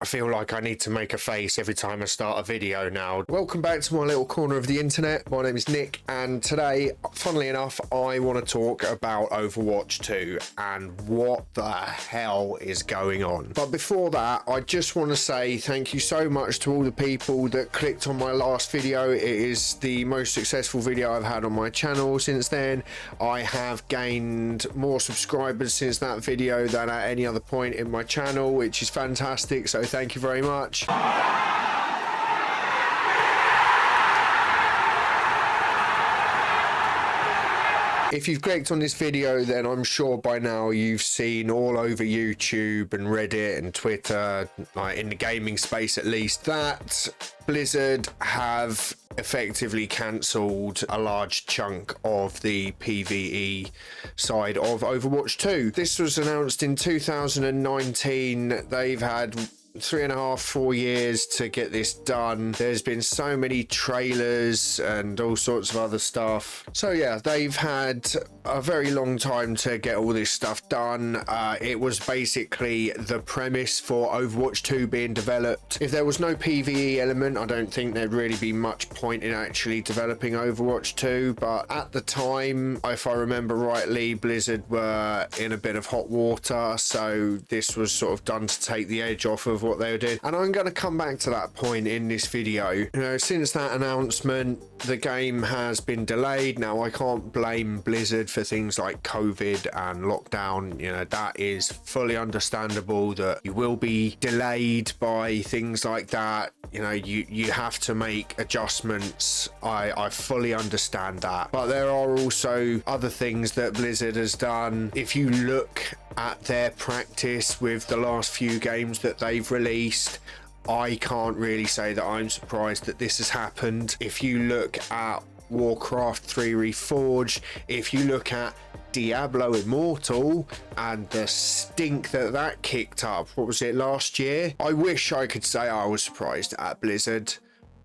I feel like I need to make a face every time I start a video now. Welcome back to my little corner of the internet. My name is Nick, and today, funnily enough, I want to talk about Overwatch 2 and what the hell is going on. But before that, I just want to say thank you so much to all the people that clicked on my last video. It is the most successful video I've had on my channel since then. I have gained more subscribers since that video than at any other point in my channel, which is fantastic. So thank you very much. If you've clicked on this video, then I'm sure by now you've seen all over YouTube and Reddit and Twitter, like in the gaming space at least, that Blizzard have effectively cancelled a large chunk of the PvE side of Overwatch 2. This was announced in 2019. They've had 3.5-4 years to get this done. There's been so many trailers and all sorts of other stuff. So yeah, they've had a very long time to get all this stuff done. It was basically the premise for Overwatch 2 being developed. If there was no PvE element, I don't think there'd really be much point in actually developing Overwatch 2. But at the time, if I remember rightly, Blizzard were in a bit of hot water, so this was sort of done to take the edge off of what they did. And I'm going to come back to that point in this video. You know, since that announcement, the game has been delayed. Now, I can't blame Blizzard for things like COVID and lockdown. You know, that is fully understandable that you will be delayed by things like that. You know, you have to make adjustments. I fully understand that. But there are also other things that Blizzard has done. If you look at their practice with the last few games that they've released, I can't really say that I'm surprised that this has happened. If you look at Warcraft 3 Reforged, if you look at Diablo Immortal and the stink that kicked up, what was it, last year? I wish I could say I was surprised at Blizzard,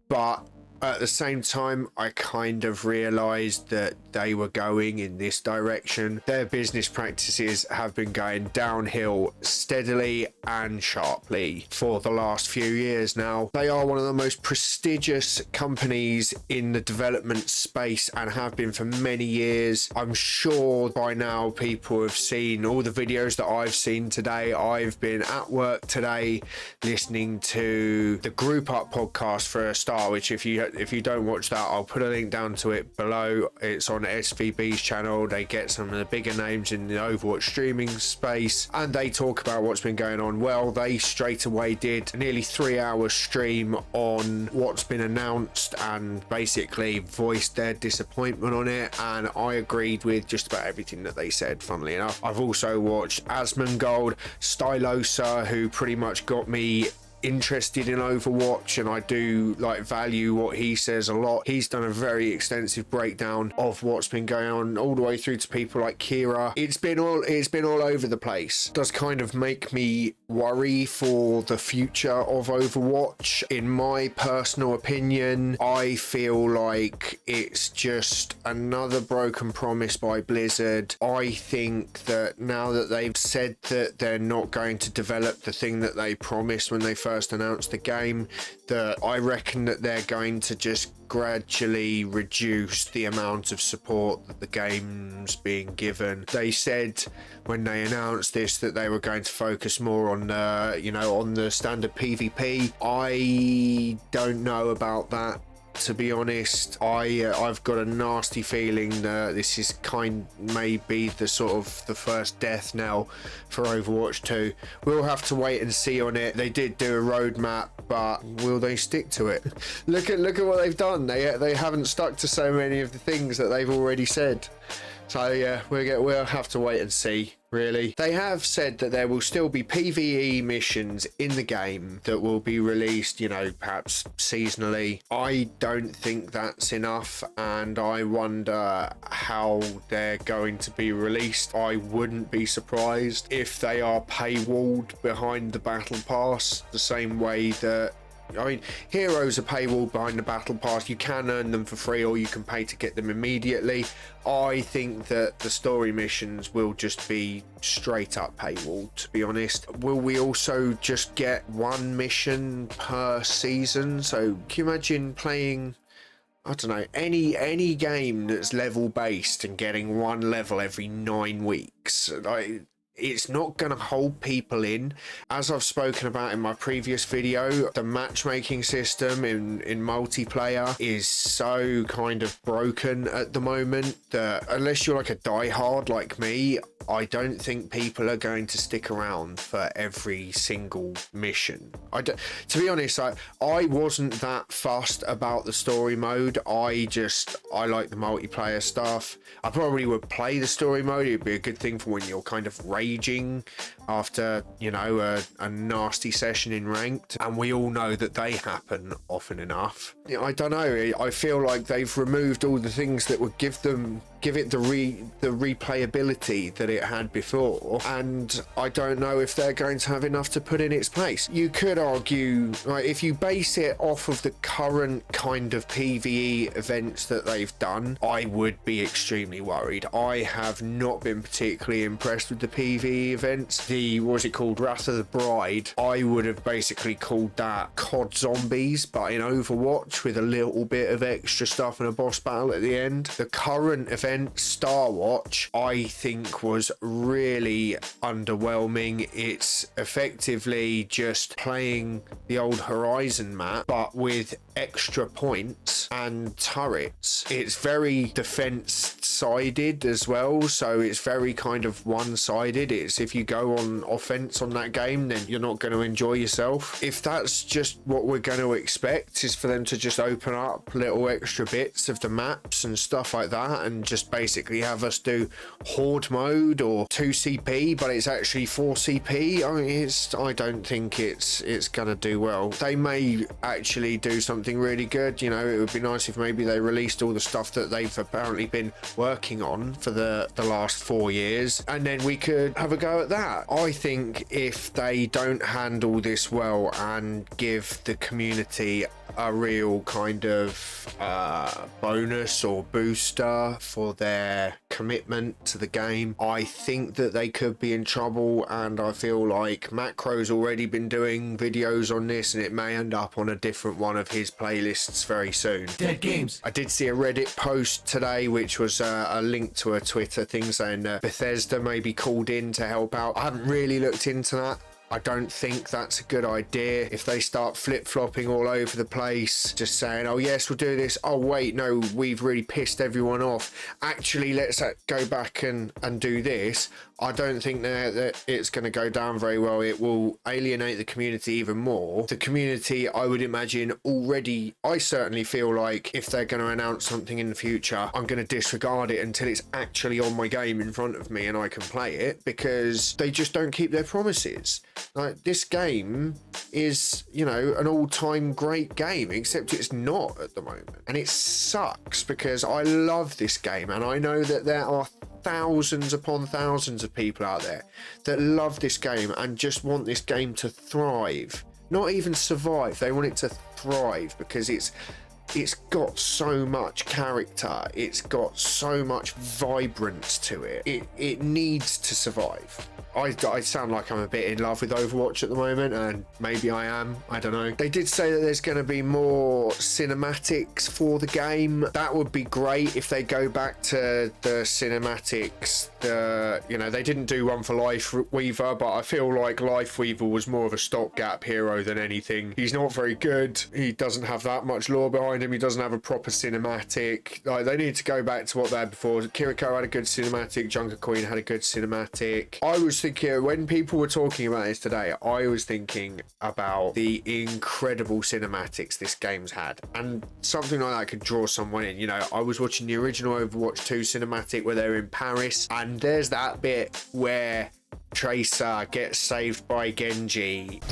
but at the same time, I kind of realized that they were going in this direction. Their business practices have been going downhill steadily and sharply for the last few years now. They are one of the most prestigious companies in the development space and have been for many years. I'm sure by now people have seen all the videos that I've seen today. I've been at work today listening to the Group Up podcast for a start, which if you don't watch that, I'll put a link down to it below. It's on SVB's channel. They get some of the bigger names in the Overwatch streaming space and they talk about what's been going on. Well, they straight away did a nearly 3-hour stream on what's been announced and basically voiced their disappointment on it, and I agreed with just about everything that they said, funnily enough. I've also watched Asmongold, Stylosa, who pretty much got me interested in Overwatch, and I do like value what he says a lot. He's done a very extensive breakdown of what's been going on, all the way through to people like Kira. It's been all over the place. It does kind of make me worry for the future of Overwatch. In my personal opinion, I feel like it's just another broken promise by Blizzard. I think that now that they've said that they're not going to develop the thing that they promised when they first announced the game, that I reckon that they're going to just gradually reduce the amount of support that the game's being given. They said when they announced this that they were going to focus more on on the standard PvP. I don't know about that, to be honest. I've got a nasty feeling that this is maybe the sort of the first death knell for Overwatch 2. We'll have to wait and see on it. They did do a roadmap, but will they stick to it? Look at what they've done. They haven't stuck to so many of the things that they've already said. So yeah, we'll have to wait and see, really. They have said that there will still be PvE missions in the game that will be released, perhaps seasonally. I don't think that's enough, and I wonder how they're going to be released. I wouldn't be surprised if they are paywalled behind the Battle Pass, the same way that I mean, heroes are paywall behind the battle pass. You can earn them for free, or you can pay to get them immediately. I think that the story missions will just be straight up paywall, to be honest. Will we also just get one mission per season? So can you imagine playing, I don't know, any game that's level based and getting one level every 9 weeks? Like, it's not going to hold people in. As I've spoken about in my previous video, the matchmaking system in multiplayer is so kind of broken at the moment that unless you're like a diehard like me, I don't think people are going to stick around for every single mission. To be honest, I wasn't that fussed about the story mode. I like the multiplayer stuff. I probably would play the story mode. It'd be a good thing for when you're kind of raging after, you know, a nasty session in ranked, and we all know that they happen often enough. I don't know, I feel like they've removed all the things that would give it the replayability that it had before, and I don't know if they're going to have enough to put in its place. You could argue, like, if you base it off of the current kind of PvE events that they've done, I would be extremely worried. I have not been particularly impressed with the PvE events. What was it called, Wrath of the Bride? I would have basically called that COD Zombies, but in Overwatch, with a little bit of extra stuff and a boss battle at the end. The current event, Star Watch, I think was really underwhelming. It's effectively just playing the old Horizon map, but with extra points and turrets. It's very defense sided as well, so it's very kind of one-sided. It's if you go on offense on that game, then you're not going to enjoy yourself. If that's just what we're going to expect, is for them to just open up little extra bits of the maps and stuff like that, and just basically have us do horde mode or 2CP, but it's actually 4CP. I mean, I don't think it's gonna do well. They may actually do something really good. You know, it would be nice if maybe they released all the stuff that they've apparently been working on for the last 4 years, and then we could have a go at that. I think if they don't handle this well and give the community a real kind of bonus or booster for their commitment to the game, I think that they could be in trouble. And I feel like Macro's already been doing videos on this, and it may end up on a different one of his playlists very soon. Dead games. I did see a Reddit post today which was a link to a Twitter thing saying Bethesda may be called in to help out. I haven't really looked into that. I don't think that's a good idea. If they start flip-flopping all over the place, just saying, oh yes, we'll do this, oh wait, no, we've really pissed everyone off, actually let's go back and do this, I don't think that it's going to go down very well. It will alienate the community even more. The community, I would imagine, already, I certainly feel like if they're going to announce something in the future, I'm going to disregard it until it's actually on my game in front of me and I can play it, because they just don't keep their promises. Like, this game is, you know, an all-time great game, except it's not at the moment. And it sucks, because I love this game, and I know that there are thousands upon thousands of people out there that love this game and just want this game to thrive. Not even survive, they want it to thrive, because it's got so much character, it's got so much vibrance to it. It needs to survive. I sound like I'm a bit in love with Overwatch at the moment, and maybe I am, I don't know. They did say that there's going to be more cinematics for the game. That would be great if they go back to the cinematics. You know, they didn't do one for Lifeweaver, but I feel like Lifeweaver was more of a stopgap hero than anything. He's not very good. He doesn't have that much lore behind him. He doesn't have a proper cinematic. Like, they need to go back to what they had before. Kiriko had a good cinematic. Junker Queen had a good cinematic. I was thinking, when people were talking about this today, I was thinking about the incredible cinematics this game's had, and something like that could draw someone in. You know, I was watching the original Overwatch 2 cinematic where they're in Paris, and there's that bit where Tracer gets saved by Genji.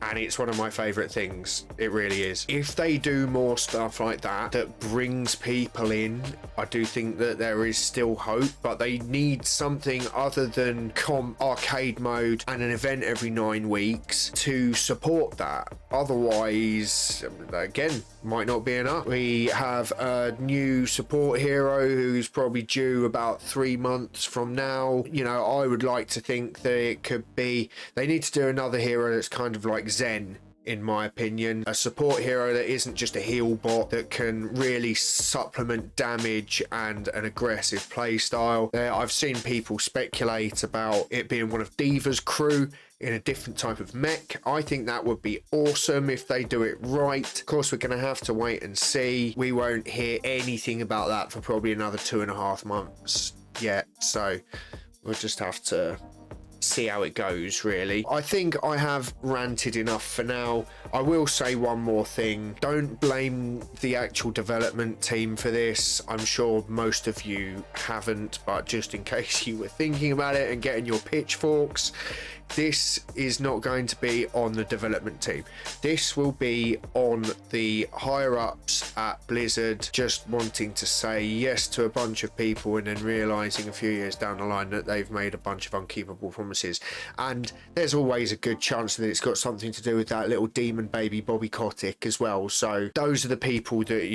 and it's one of my favorite things. It really is. If they do more stuff like that that brings people in, I do think that there is still hope, but they need something other than arcade mode and an event every 9 weeks to support that. Otherwise, again, might not be enough. We have a new support hero who's probably due about 3 months from now. You know, I would like to think that it could be, they need to do another hero that's kind of like Zen, in my opinion. A support hero that isn't just a heal bot, that can really supplement damage and an aggressive play style. I've seen people speculate about it being one of Diva's crew in a different type of mech. I think that would be awesome if they do it right. Of course, we're going to have to wait and see. We won't hear anything about that for probably another 2.5 months yet, so we'll just have to see how it goes, really. I think I have ranted enough for now. I will say one more thing. Don't blame the actual development team for this. I'm sure most of you haven't, but just in case you were thinking about it and getting your pitchforks, this is not going to be on the development team. This will be on the higher ups at Blizzard, just wanting to say yes to a bunch of people and then realizing a few years down the line that they've made a bunch of unkeepable promises. And there's always a good chance that it's got something to do with that little demon baby Bobby Kotick as well. So those are the people that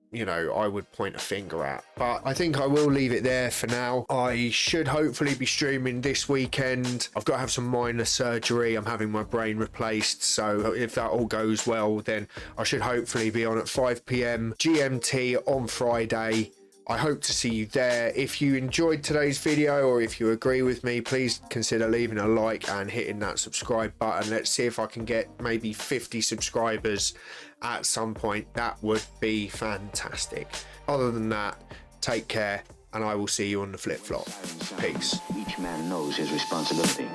you know, I would point a finger at. But I think I will leave it there for now. I should hopefully be streaming this weekend. I've got to have some minor surgery. I'm having my brain replaced, so if that all goes well, then I should hopefully be on at 5 p.m. GMT on Friday. I hope to see you there. If you enjoyed today's video, or if you agree with me, please consider leaving a like and hitting that subscribe button. Let's see if I can get maybe 50 subscribers at some point. That would be fantastic. Other than that, take care, and I will see you on the flip flop. Peace. Each man knows his responsibility.